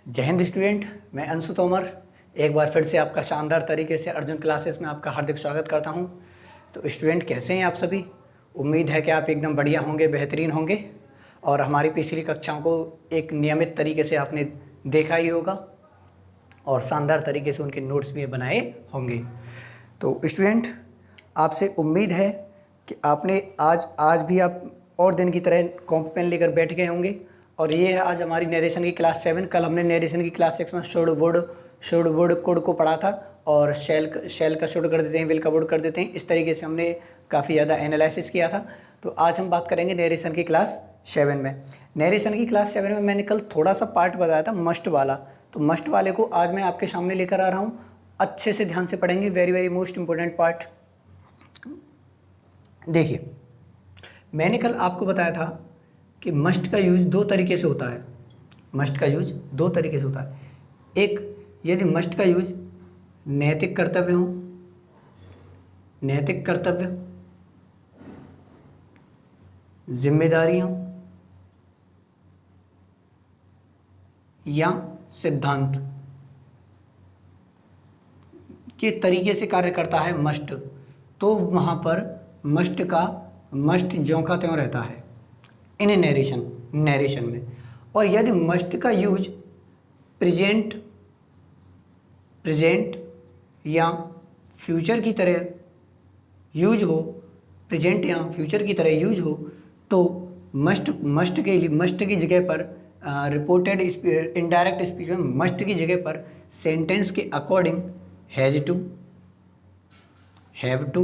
जय हिंद स्टूडेंट, मैं अंशु तोमर एक बार फिर से आपका शानदार तरीके से अर्जुन क्लासेस में आपका हार्दिक स्वागत करता हूं। तो स्टूडेंट, कैसे हैं आप सभी? उम्मीद है कि आप एकदम बढ़िया होंगे, बेहतरीन होंगे और हमारी पिछली कक्षाओं को एक नियमित तरीके से आपने देखा ही होगा और शानदार तरीके से उनके नोट्स भी बनाए होंगे। तो स्टूडेंट, आपसे उम्मीद है कि आपने आज भी आप और दिन की तरह कॉपी पेन लेकर बैठ गए होंगे। और ये है आज हमारी नरेशन की क्लास 7। कल हमने नरेशन की क्लास 6 में शोड बोर्ड कोड को पढ़ा था और शेल का शोड कर देते हैं, विल का बोर्ड कर देते हैं। इस तरीके से हमने काफ़ी ज़्यादा एनालिसिस किया था। तो आज हम बात करेंगे नरेशन की क्लास 7 में। नरेशन की क्लास 7 में मैंने कल थोड़ा सा पार्ट बताया था मस्ट वाला, तो मस्ट वाले को आज मैं आपके सामने लेकर आ रहा हूँ। अच्छे से ध्यान से पढ़ेंगे, very very most important part. देखिए, मैंने कल आपको बताया था कि मस्ट का यूज दो तरीके से होता है। मस्ट का यूज दो तरीके से होता है। एक, यदि मस्ट का यूज नैतिक कर्तव्य हो, नैतिक कर्तव्य, जिम्मेदारियां या सिद्धांत के तरीके से कार्य करता है मस्ट, तो वहाँ पर मस्ट ज्यों का त्यों रहता है इन नरेशन में। और यदि मस्ट का यूज प्रेजेंट या फ्यूचर की तरह यूज हो, प्रेजेंट या फ्यूचर की तरह यूज हो, तो मस्ट की जगह पर रिपोर्टेड इनडायरेक्ट स्पीच में मस्ट की जगह पर सेंटेंस के according has to, have to,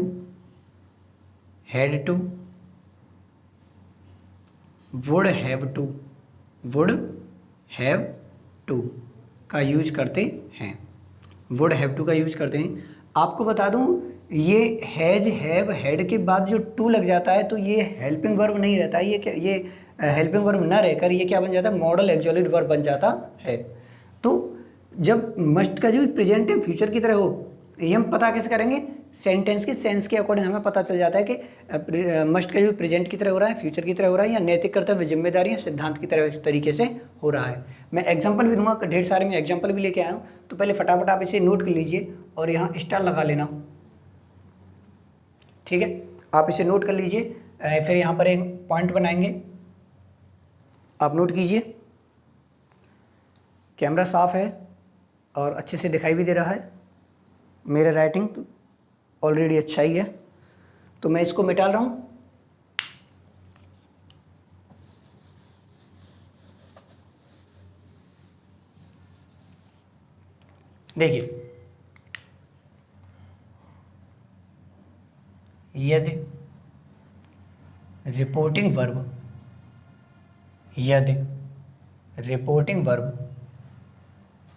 had to, would have to का यूज करते हैं। वुड हैव टू का यूज करते हैं। आपको बता दूं, ये हैज, हैव, हैड के बाद जो टू लग जाता है तो ये हेल्पिंग वर्ब नहीं रहता है। ये हेल्पिंग वर्ब ना रहकर ये क्या बन जाता है? मॉडल एक्सक्लूसिव वर्ब बन जाता है। तो जब मस्ट का यूज प्रेजेंट या फ्यूचर की तरह हो, ये हम पता कैसे करेंगे? सेंटेंस के सेंस के अकॉर्डिंग हमें पता चल जाता है कि मस्ट का यूज प्रेजेंट की तरह हो रहा है, फ्यूचर की तरह हो रहा है, या नैतिक कर्तव्य, जिम्मेदारी या सिद्धांत की तरह तरीके से हो रहा है। मैं एग्जांपल भी दूंगा, ढेर सारे मैं एग्जांपल भी लेके आया हूँ। तो पहले फटाफट आप इसे नोट कर लीजिए और यहाँ स्टार लगा लेना, ठीक है? आप इसे नोट कर लीजिए, फिर यहाँ पर एक पॉइंट बनाएंगे, आप नोट कीजिए। कैमरा साफ है और अच्छे से दिखाई भी दे रहा है। मेरा राइटिंग तो ऑलरेडी अच्छा ही है, तो मैं इसको मिटा रहा हूँ। देखिए, यदि रिपोर्टिंग वर्ब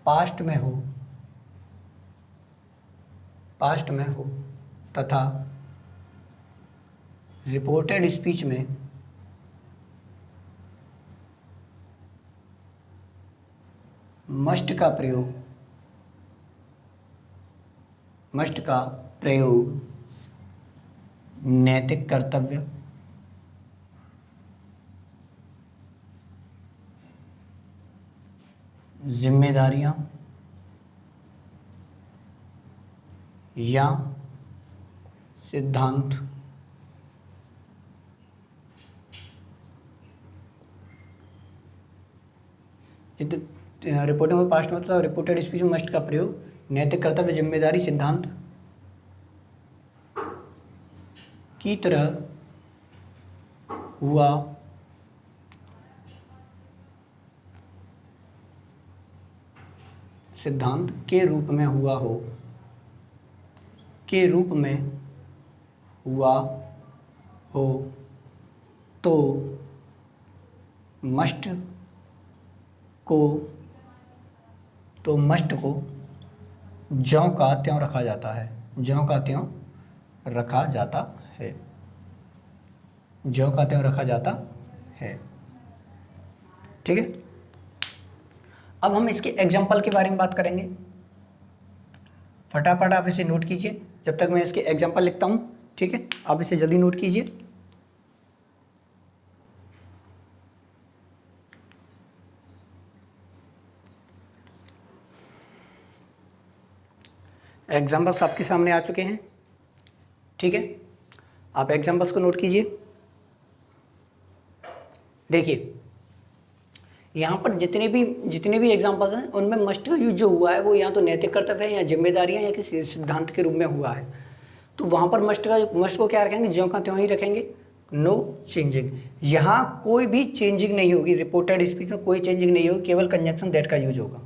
पास्ट में हो तथा रिपोर्टेड स्पीच में मस्ट का प्रयोग नैतिक कर्तव्य, जिम्मेदारियां या सिद्धांत रिपोर्टिंग में पास्ट में होता है, रिपोर्टेड स्पीच में मस्ट का प्रयोग नैतिक कर्तव्य, जिम्मेदारी, सिद्धांत की तरह हुआ सिद्धांत के रूप में हुआ हो तो मस्ट को ज्यों का त्यों रखा जाता है, ठीक है? अब हम इसके एग्जाम्पल के बारे में बात करेंगे। फटाफट आप इसे नोट कीजिए जब तक मैं इसके एग्जाम्पल लिखता हूँ, ठीक है? आप इसे जल्दी नोट कीजिए। एग्जाम्पल्स आपके सामने आ चुके हैं, ठीक है। आप एग्जाम्पल्स को नोट कीजिए। देखिए यहाँ पर जितने भी एग्जाम्पल्स हैं उनमें मस्ट का यूज जो हुआ है वो या तो नैतिक कर्तव्य है या जिम्मेदारियाँ या किसी सिद्धांत के रूप में हुआ है। तो वहाँ पर मस्ट को क्या रखेंगे, ज्यों का त्यों ही रखेंगे, नो चेंजिंग। यहाँ कोई भी चेंजिंग नहीं होगी, रिपोर्टेड स्पीच में कोई चेंजिंग नहीं होगी, केवल कंजंक्शन दैट का यूज होगा।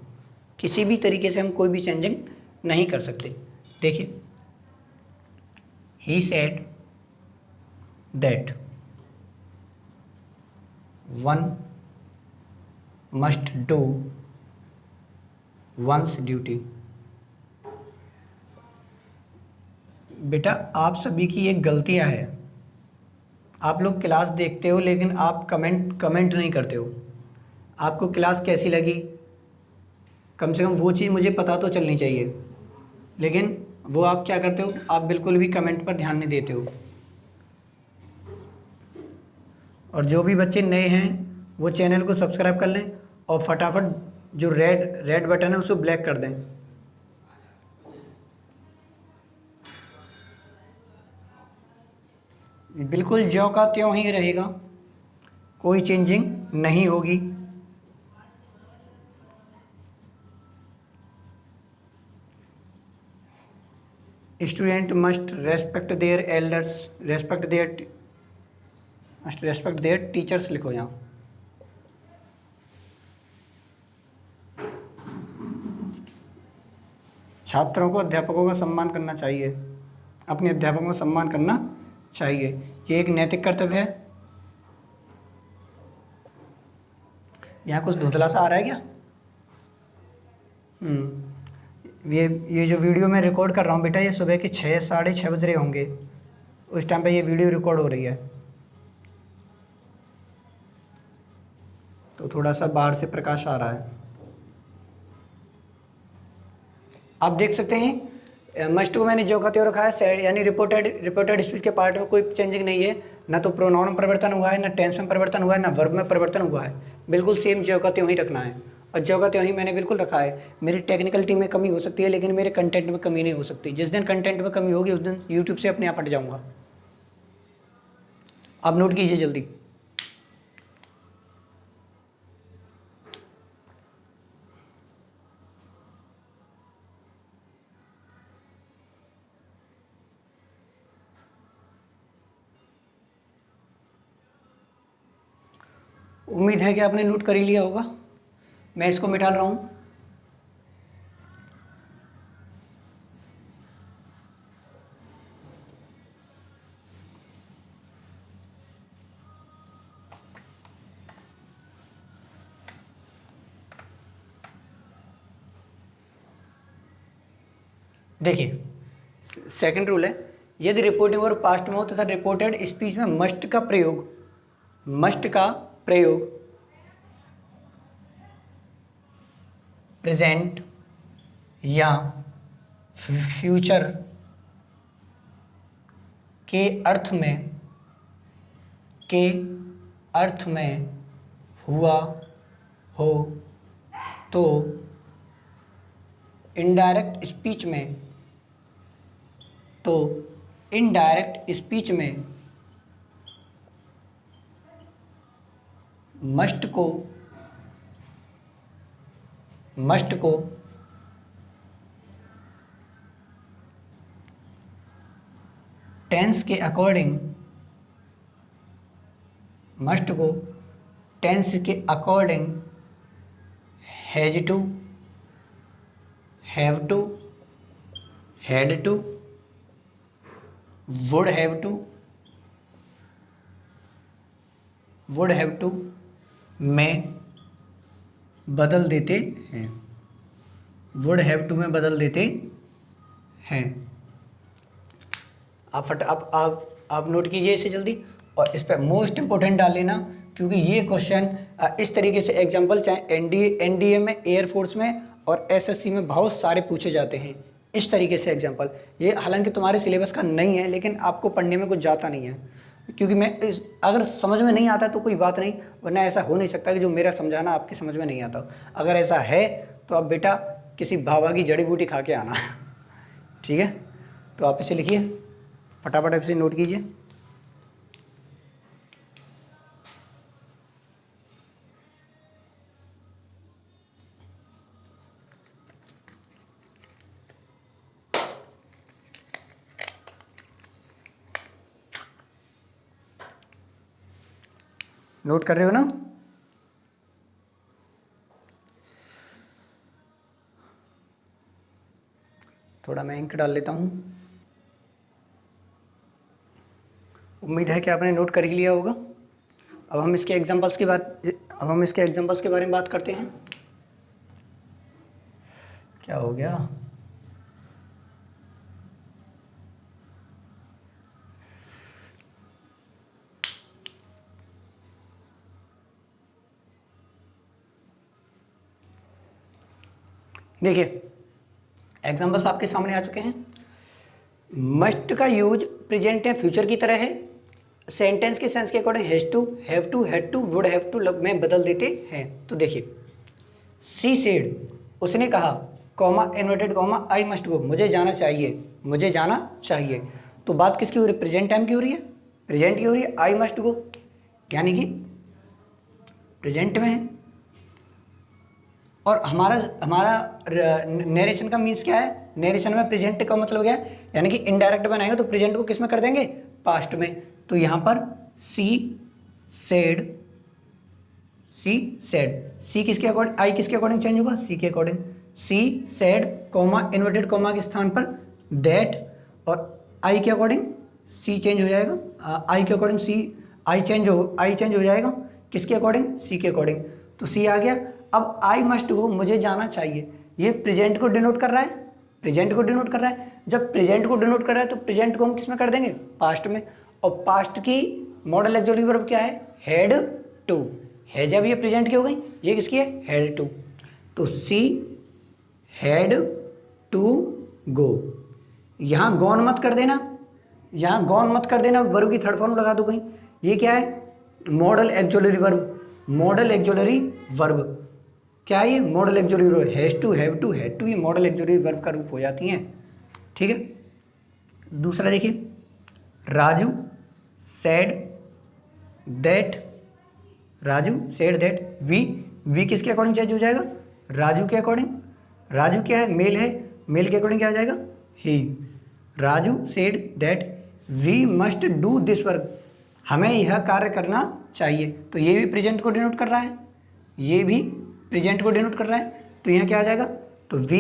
किसी भी तरीके से हम कोई भी चेंजिंग नहीं कर सकते। देखिए he said that one must do once duty. बेटा आप सभी की एक गलतियां है, आप लोग क्लास देखते हो लेकिन आप कमेंट नहीं करते हो। आपको क्लास कैसी लगी, कम से कम वो चीज़ मुझे पता तो चलनी चाहिए, लेकिन वो आप क्या करते हो, आप बिल्कुल भी कमेंट पर ध्यान नहीं देते हो। और जो भी बच्चे नए हैं वो चैनल को सब्सक्राइब कर लें और फटाफट जो रेड बटन है उसको ब्लैक कर दें। बिल्कुल ज्यों का त्यों ही रहेगा, कोई चेंजिंग नहीं होगी। Student must respect their elders, respect there teachers लिखो यहाँ। छात्रों को अध्यापकों का सम्मान करना चाहिए, अपने अध्यापकों का सम्मान करना चाहिए, ये एक नैतिक कर्तव्य है। यहाँ कुछ धुंधला सा आ रहा है क्या? ये जो वीडियो मैं रिकॉर्ड कर रहा हूँ बेटा, ये सुबह के 6 साढ़े 6 बज रहे होंगे, उस टाइम पे ये वीडियो रिकॉर्ड हो रही है, तो थोड़ा सा बाहर से प्रकाश आ रहा है। आप देख सकते हैं मस्ट को मैंने जो का त्यों रखा है, यानी रिपोर्टेड स्पीच के पार्ट में कोई चेंजिंग नहीं है, ना तो प्रोनाउन में परिवर्तन हुआ है, ना टेंस में परिवर्तन हुआ है, ना वर्ब में परिवर्तन हुआ है। बिल्कुल सेम जो का त्यों ही रखना है, और जो का त्यों ही मैंने बिल्कुल रखा है। मेरी टेक्निकलिटी में कमी हो सकती है लेकिन मेरे कंटेंट में कमी नहीं हो सकती। जिस दिन कंटेंट में कमी होगी उस दिन यूट्यूब से अपने आप हट जाऊँगा। आप नोट कीजिए जल्दी। उम्मीद है कि आपने नोट कर ही लिया होगा। मैं इसको मिटा रहा हूँ। देखिए सेकंड रूल है, यदि रिपोर्टिंग और पास्ट में हो तथा रिपोर्टेड स्पीच में मस्ट का प्रयोग प्रेजेंट या फ्यूचर के अर्थ में हुआ हो तो इनडायरेक्ट स्पीच में मस्ट को टेंस के according has to, have to, had to, would have to में बदल देते हैं। वुड हैव टू में बदल देते हैं। आप नोट कीजिए इसे जल्दी, और इस पर मोस्ट इंपॉर्टेंट डाल लेना, क्योंकि ये क्वेश्चन इस तरीके से एग्जाम्पल चाहे एनडीए में, एयरफोर्स में और एसएससी में बहुत सारे पूछे जाते हैं इस तरीके से एग्जाम्पल। ये हालांकि तुम्हारे सिलेबस का नहीं है लेकिन आपको पढ़ने में कुछ जाता नहीं है, क्योंकि अगर समझ में नहीं आता तो कोई बात नहीं, वरना ऐसा हो नहीं सकता कि जो मेरा समझाना आपकी समझ में नहीं आता। अगर ऐसा है तो अब बेटा किसी बाबा की जड़ी बूटी खा के आना, ठीक है, तो आप इसे लिखिए, फटाफट इसे नोट कीजिए। नोट कर रहे हो ना? थोड़ा मैं इंक डाल लेता हूँ। उम्मीद है कि आपने नोट कर ही लिया होगा। अब हम इसके एग्जांपल्स के बारे में बात करते हैं। क्या हो गया? देखिए, एग्जांपल्स आपके सामने आ चुके हैं। मस्ट का यूज प्रेजेंट या फ्यूचर की तरह है। सेंटेंस के सेंस के according has to, have to, had to, would have to में बदल देते हैं। तो देखिए, सी सेड, उसने कहा, comma inverted comma I must गो, मुझे जाना चाहिए, मुझे जाना चाहिए। तो बात किसकी हो रही है? प्रेजेंट टाइम की हो रही है, प्रेजेंट की हो रही है। आई मस्ट गो यानी कि प्रेजेंट में है। और हमारा नरेशन का मीन्स क्या है? नरेशन में प्रेजेंट का मतलब क्या है? यानी कि इनडायरेक्ट बनाएंगे तो प्रेजेंट को किस में कर देंगे? पास्ट में। तो यहाँ पर सी सेड, सी किसके अकॉर्डिंग, आई किसके अकॉर्डिंग चेंज होगा? सी के according. She said comma inverted comma के स्थान पर दैट, और आई के अकॉर्डिंग सी चेंज हो जाएगा। आई के अकॉर्डिंग सी, आई चेंज हो जाएगा किसके अकॉर्डिंग? सी के अकॉर्डिंग। तो सी आ गया। अब आई मस्ट गो, मुझे जाना चाहिए, ये प्रेजेंट को डिनोट कर रहा है, प्रेजेंट को डिनोट कर रहा है। जब प्रेजेंट को डिनोट कर रहा है तो प्रेजेंट को हम किस में कर देंगे? पास्ट में। और पास्ट की मॉडल एक्सक्लूसिव वर्ब क्या है? हैड टू है। जब ये प्रेजेंट की हो गई, ये किसकी है? Had to. तो सी हैड टू गो। यहाँ गॉन मत कर देना, यहाँ गॉन मत कर देना, वर्ब की थर्ड फॉर्म लगा दो कहीं। ये क्या है? Modal exclusive verb, modal exclusive verb क्या है? ये modal exclusive verb. Has to, have to, had to, ये मॉडल एक्सक्लूसिव वर्ब का रूप हो जाती हैं। ठीक है। दूसरा देखिए, Raju said that, Raju said that, we किसके अकॉर्डिंग चेंज हो जाएगा? राजू के अकॉर्डिंग। राजू क्या है? मेल है, मेल के अकॉर्डिंग क्या आ जाएगा? ही। Raju said that we must do this work, हमें यह कार्य करना चाहिए। तो ये भी प्रेजेंट को डिनोट कर रहा है, ये भी प्रेजेंट को डिनोट कर रहा है। तो यहाँ क्या आ जाएगा? तो वी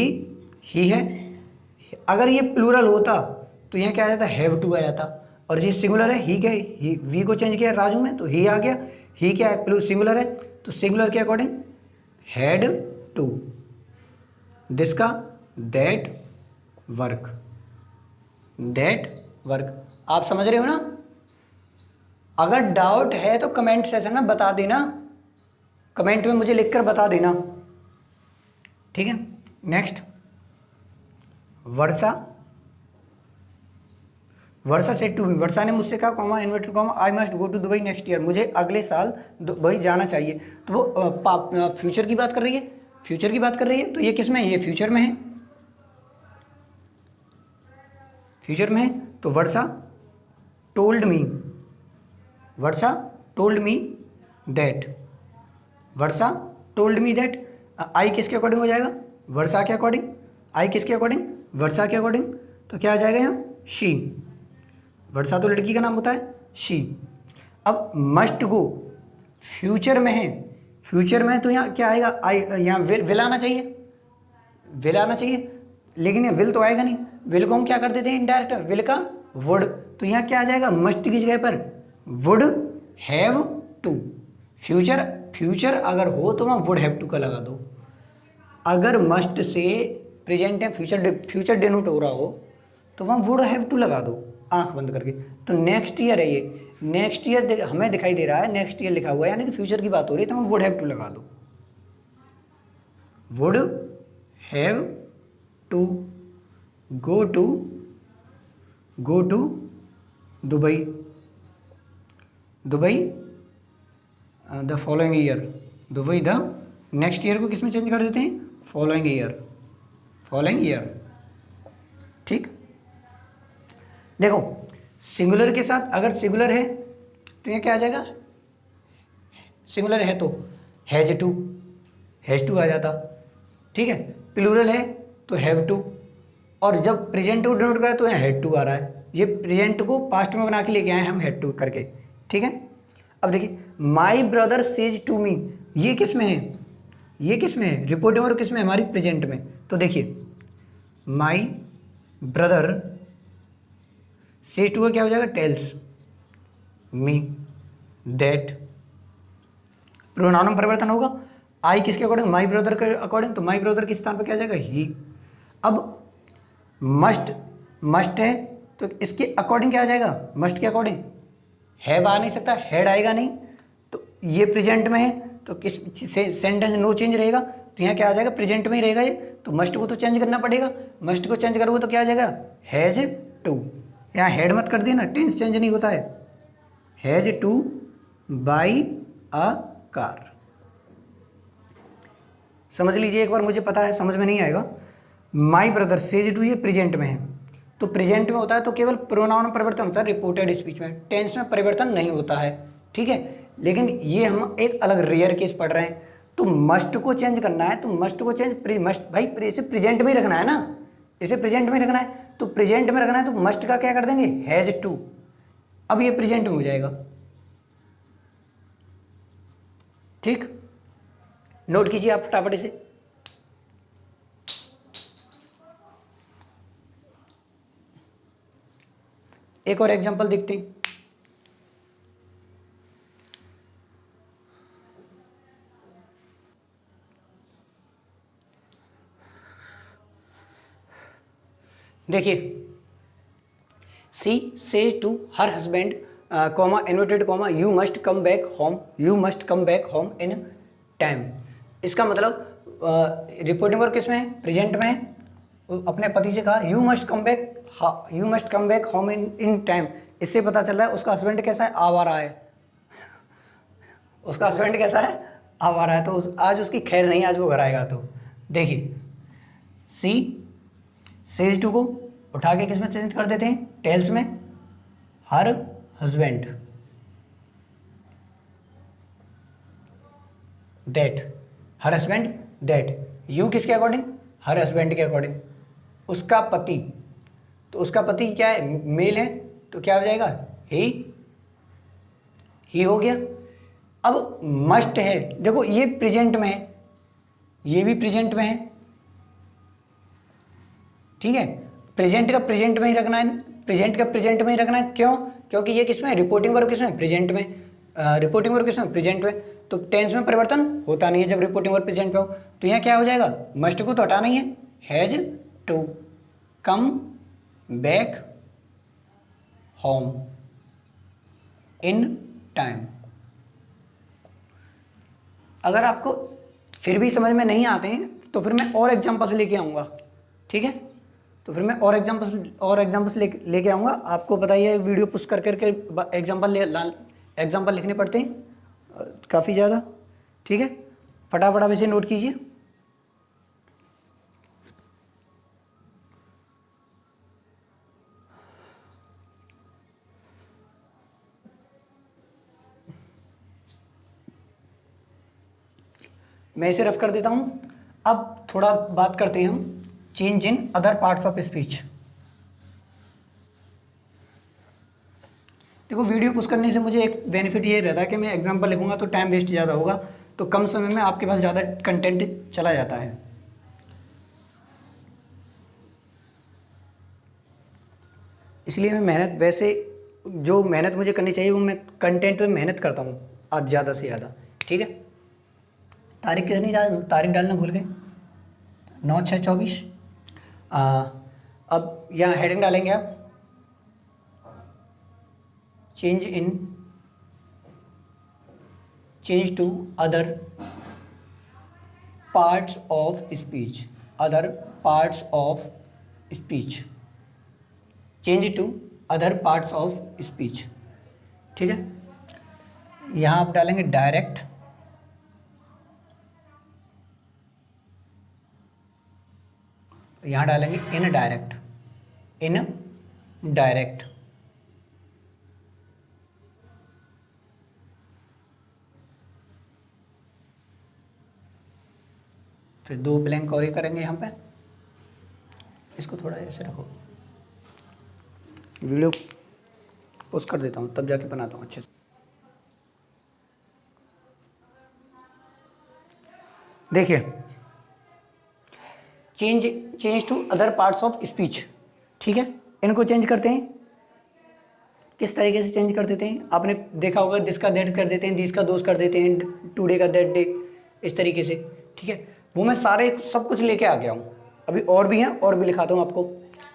ही है। अगर ये प्लूरल होता तो यहाँ क्या आ जाता? हैव टू आ जाता। और ये सिंगुलर है, ही क्या है? ही, वी को चेंज किया राजू में तो ही आ गया। ही क्या है? सिंगुलर है, तो सिंगुलर के अकॉर्डिंग हैड टू, दिसका दैट वर्क, दैट वर्क। आप समझ रहे हो ना? अगर डाउट है तो कमेंट सेशन में बता देना, कमेंट में मुझे लिखकर बता देना। ठीक है। Next, Varsha, Varsha said to me, Varsha ने मुझसे कहा, comma inverted comma, I must go to Dubai next year, मुझे अगले साल दुबई जाना चाहिए। तो वो फ्यूचर की बात कर रही है, फ्यूचर की बात कर रही है। तो ये किस में है? ये फ्यूचर में है, फ्यूचर में है। तो Varsha told me, Varsha told me that, Varsha told me that. I किसके अकॉर्डिंग हो जाएगा? वर्षा के अकॉर्डिंग। आई किसके अकॉर्डिंग? वर्षा के अकॉर्डिंग। तो क्या आ जाएगा यहाँ? शी। वर्षा तो लड़की का नाम होता है, शी। अब मस्ट गो फ्यूचर में है, फ्यूचर में है तो यहाँ क्या आएगा? आई, यहाँ विल आना चाहिए, विल आना चाहिए, लेकिन ये विल तो आएगा नहीं। विल को हम क्या कर देते हैं? इनडायरेक्ट, विल का वुड। तो यहाँ क्या आ जाएगा? मस्ट की जगह पर would have to. Future, future अगर हो तो वहाँ वुड हैव टू का लगा दो। अगर मस्ट से प्रेजेंट या फ्यूचर डिनोट हो रहा हो तो वहाँ वुड हैव टू लगा दो आंख बंद करके। तो नेक्स्ट ईयर है, ये नेक्स्ट ईयर हमें दिखाई दे रहा है, नेक्स्ट ईयर लिखा हुआ है, यानी कि फ्यूचर की बात हो रही है, तो वहाँ वुड हैव टू लगा दो। Would have to go to Dubai, Dubai the following year, Dubai the next year को किस में चेंज कर देते हैं? Following year, following year. ठीक। देखो सिंगुलर के साथ अगर सिंगुलर है तो ये क्या आ जाएगा, सिंगुलर है तो हैज टू आ जाता, ठीक है। प्लूरल है तो हैव टू, और जब प्रेजेंट को डिनोट करा तो यहाँ हैड टू आ रहा है। ये प्रेजेंट को पास्ट में बना के लेके आए हम हैड टू करके, ठीक है। अब देखिए my brother says to me, ये किस में है, ये किस में है, रिपोर्टिंग और किस में, हमारी प्रेजेंट में। तो देखिए माई ब्रदर सेज टू का क्या हो जाएगा, टेल्स मी दैट, प्रोनाउन में परिवर्तन होगा। आई किसके अकॉर्डिंग, माई ब्रदर के अकॉर्डिंग, तो माई ब्रदर के स्थान पर क्या आ जाएगा, ही। अब मस्ट है तो इसके अकॉर्डिंग क्या आ जाएगा, मस्ट के अकॉर्डिंग हैव आ नहीं सकता, हैड आएगा नहीं। तो ये प्रेजेंट में है तो किस सेंटेंस नो चेंज रहेगा, तो यहाँ क्या आ जाएगा, प्रेजेंट में ही रहेगा ये, तो मस्ट को तो चेंज करना पड़ेगा। मस्ट को चेंज करोगे तो क्या आ जाएगा, हैज टू। यहाँ हैड मत कर दिया ना, टेंस चेंज नहीं होता है। Has two by a car. समझ लीजिए एक बार, मुझे पता है समझ में नहीं आएगा। माई ब्रदर सेज टू, ये प्रेजेंट में है, तो प्रेजेंट में होता है तो केवल प्रोनाउन में परिवर्तन होता है, रिपोर्टेड स्पीच में टेंस में परिवर्तन नहीं होता है, ठीक है। लेकिन ये हम एक अलग रेयर केस पढ़ रहे हैं, तो मस्ट को चेंज करना है, तो मस्ट को चेंज मस्ट भाई इसे प्रेजेंट में ही रखना है ना, इसे प्रेजेंट में ही रखना है, तो प्रेजेंट में रखना है तो मस्ट का क्या कर देंगे, हैज टू। अब ये प्रेजेंट में हो जाएगा, ठीक। नोट कीजिए आप फटाफट इसे। एक और एग्जांपल देखते हैं। देखिए she says to her husband comma inverted comma you must come back home, you must come back home in time. इसका मतलब रिपोर्टिंग वर्ब किस में है, प्रेजेंट में है। अपने पति से कहा you must come back, you must come back home in time. इससे पता चल रहा है उसका हस्बैंड कैसा है, आवारा है। उसका हस्बैंड कैसा है, आवारा है, तो आज उसकी खैर नहीं, आज वो घर आएगा। तो देखिए सी सेज टू को उठा के किस में चेंज कर देते हैं, टेल्स में, her husband that, her husband that, you किसके अकॉर्डिंग, हर हस्बैंड के अकॉर्डिंग, उसका पति, तो उसका पति क्या है, मेल है, तो क्या हो जाएगा, ही हो गया। अब मस्ट है, देखो ये प्रेजेंट में है, ये भी प्रेजेंट में है, ठीक है। प्रेजेंट का प्रेजेंट में ही रखना है, प्रेजेंट का प्रेजेंट में ही रखना है, क्यों, क्योंकि ये किसमें, रिपोर्टिंग वर्ब किसमें, प्रेजेंट में, रिपोर्टिंग वर्ब किसमें, प्रेजेंट में। तो टेंस में परिवर्तन होता नहीं है जब रिपोर्टिंग वर्ब प्रेजेंट पे हो। तो यहाँ क्या हो जाएगा, मस्ट को तो हटाना ही है, has to come back home in time. अगर आपको फिर भी समझ में नहीं आते हैं तो फिर मैं और एग्जांपल्स लेके आऊँगा, ठीक है। तो फिर मैं और एग्जांपल्स लेके आऊँगा। आपको बताइए वीडियो पुश कर करके एग्जांपल लिखने पड़ते हैं काफ़ी ज़्यादा, ठीक है। फटाफट आप इसे नोट कीजिए। मैं इसे रफ कर देता हूँ। अब थोड़ा बात करते हैं हम change in other parts of speech. देखो वीडियो पुश करने से मुझे एक बेनिफिट ये रहता है कि मैं एग्जांपल लिखूंगा तो टाइम वेस्ट ज़्यादा होगा, तो कम समय में आपके पास ज़्यादा कंटेंट चला जाता है। इसलिए मैं मेहनत, वैसे जो मेहनत मुझे करनी चाहिए वो मैं कंटेंट में मेहनत करता हूँ आज ज़्यादा से ज़्यादा, ठीक है। तारीख कितनी, तारीख डालना भूल गए, 9/6/24। अब यहाँ हेडिंग डालेंगे आप, change to other parts of speech, other parts of speech, change to other parts of speech, ठीक है। यहाँ आप डालेंगे डायरेक्ट, यहाँ डालेंगे इनडायरेक्ट, डायरेक्ट। फिर 2 ब्लैंक और ही करेंगे यहाँ पे। इसको थोड़ा ऐसे रखो, वीडियो पोस्ट कर देता हूँ तब जाके बनाता हूँ अच्छे से। देखिए, change to other parts of speech, ठीक है। इनको चेंज करते हैं, किस तरीके से चेंज कर देते हैं, आपने देखा होगा, दिस का दैट कर देते हैं, दिस का दोस कर देते हैं, टुडे का दैट डे, इस तरीके से, ठीक है। वो मैं सारे सब कुछ लेके आ गया हूँ, अभी और भी हैं, और भी लिखाता हूँ आपको।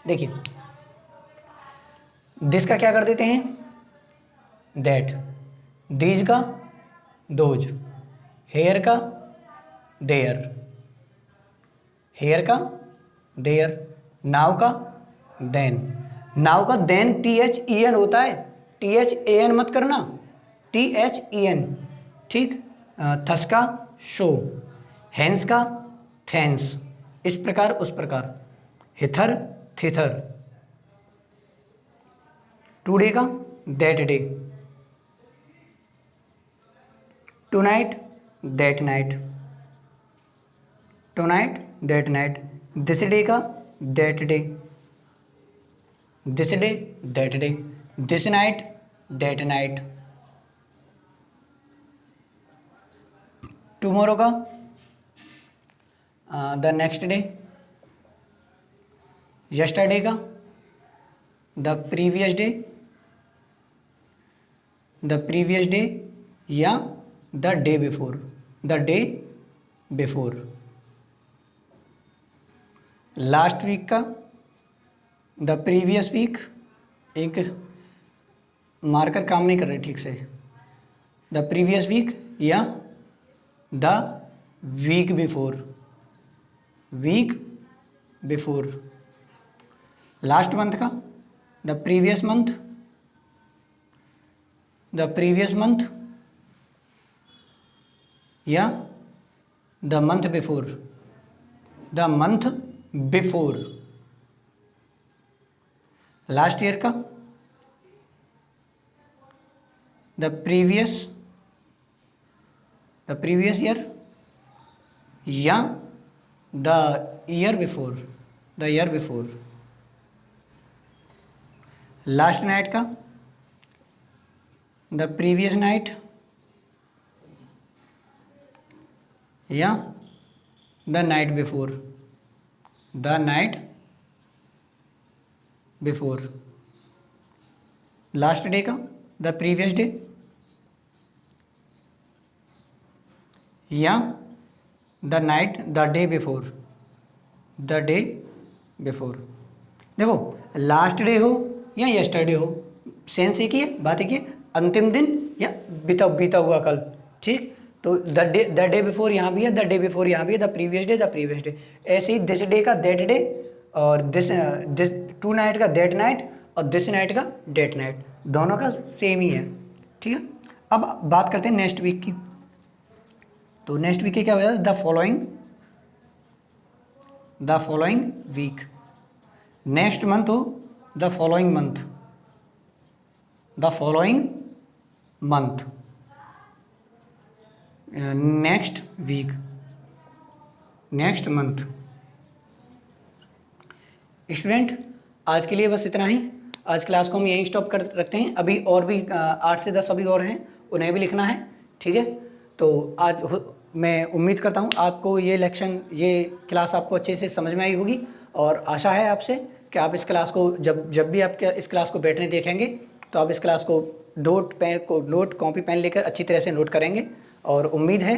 देखिए, दिस का क्या कर देते हैं, दैट, दीज का दोज, हेयर का देयर, हेयर का देयर, नाव का देन, नाव का देन THEN होता है, THAN मत करना, THEN, ठीक। थस का शो, हैंस का थैंस, इस प्रकार उस प्रकार, हिथर थिथर, टुडे का that day, tonight that night, tonight that night, this day का that day, this day that day, this night that night, tomorrow का द नेक्स्ट डे, यस्टरडे का the previous day, the previous day या the day before, the day before, last week का the previous week, एक marker काम नहीं कर रहे ठीक से, द प्रीवियस वीक या the week before, week before, last month का the previous month, the previous month या the month before, the month before, last year का द प्रीवियस ईयर या the year before, the year before, last night का the previous night या the night before, the night before, last day का the previous day या the night the day before, the day before. देखो, last day हो या yesterday हो, sense एक ही है, बात एक ही है, अंतिम दिन या बीता हुआ कल, ठीक। तो द डे बिफोर यहाँ भी है, द डे बिफोर यहाँ भी है, द प्रीवियस डे, ऐसे ही दिस डे का दैट डे, और दिस टू नाइट का दैट नाइट, और दिस नाइट का डेट नाइट, दोनों का सेम ही है, ठीक है। अब बात करते हैं नेक्स्ट वीक की। तो नेक्स्ट वीक क्या होगा, the following week, next month हो the following month, the following month, next week, next month. Student, आज के लिए बस इतना ही, आज क्लास को हम यहीं स्टॉप कर रखते हैं। अभी और भी 8 से 10 अभी और हैं, उन्हें भी लिखना है, ठीक है। तो आज मैं उम्मीद करता हूँ आपको ये लेक्शन, ये क्लास आपको अच्छे से समझ में आई होगी, और आशा है आपसे कि आप इस क्लास को जब भी आप इस क्लास को बैठने देखेंगे तो आप इस क्लास को नोट कॉपी पेन लेकर अच्छी तरह से नोट करेंगे, और उम्मीद है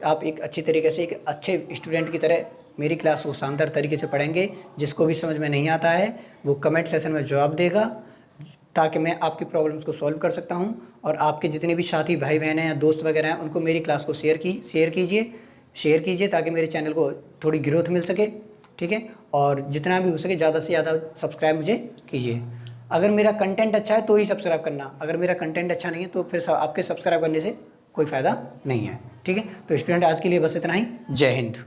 आप एक अच्छी तरीके से एक अच्छे स्टूडेंट की तरह मेरी क्लास को शानदार तरीके से पढ़ेंगे। जिसको भी समझ में नहीं आता है वो कमेंट सेशन में जवाब देगा, ताकि मैं आपकी प्रॉब्लम्स को सॉल्व कर सकता हूं, और आपके जितने भी साथी भाई बहन हैं या दोस्त वगैरह हैं उनको मेरी क्लास को शेयर कीजिए ताकि मेरे चैनल को थोड़ी ग्रोथ मिल सके, ठीक है। और जितना भी हो सके ज़्यादा से ज़्यादा सब्सक्राइब मुझे कीजिए। अगर मेरा कंटेंट अच्छा है तो ही सब्सक्राइब करना, अगर मेरा कंटेंट अच्छा नहीं है तो फिर आपके सब्सक्राइब करने से कोई फ़ायदा नहीं है, ठीक है। तो स्टूडेंट, आज के लिए बस इतना ही। जय हिंद।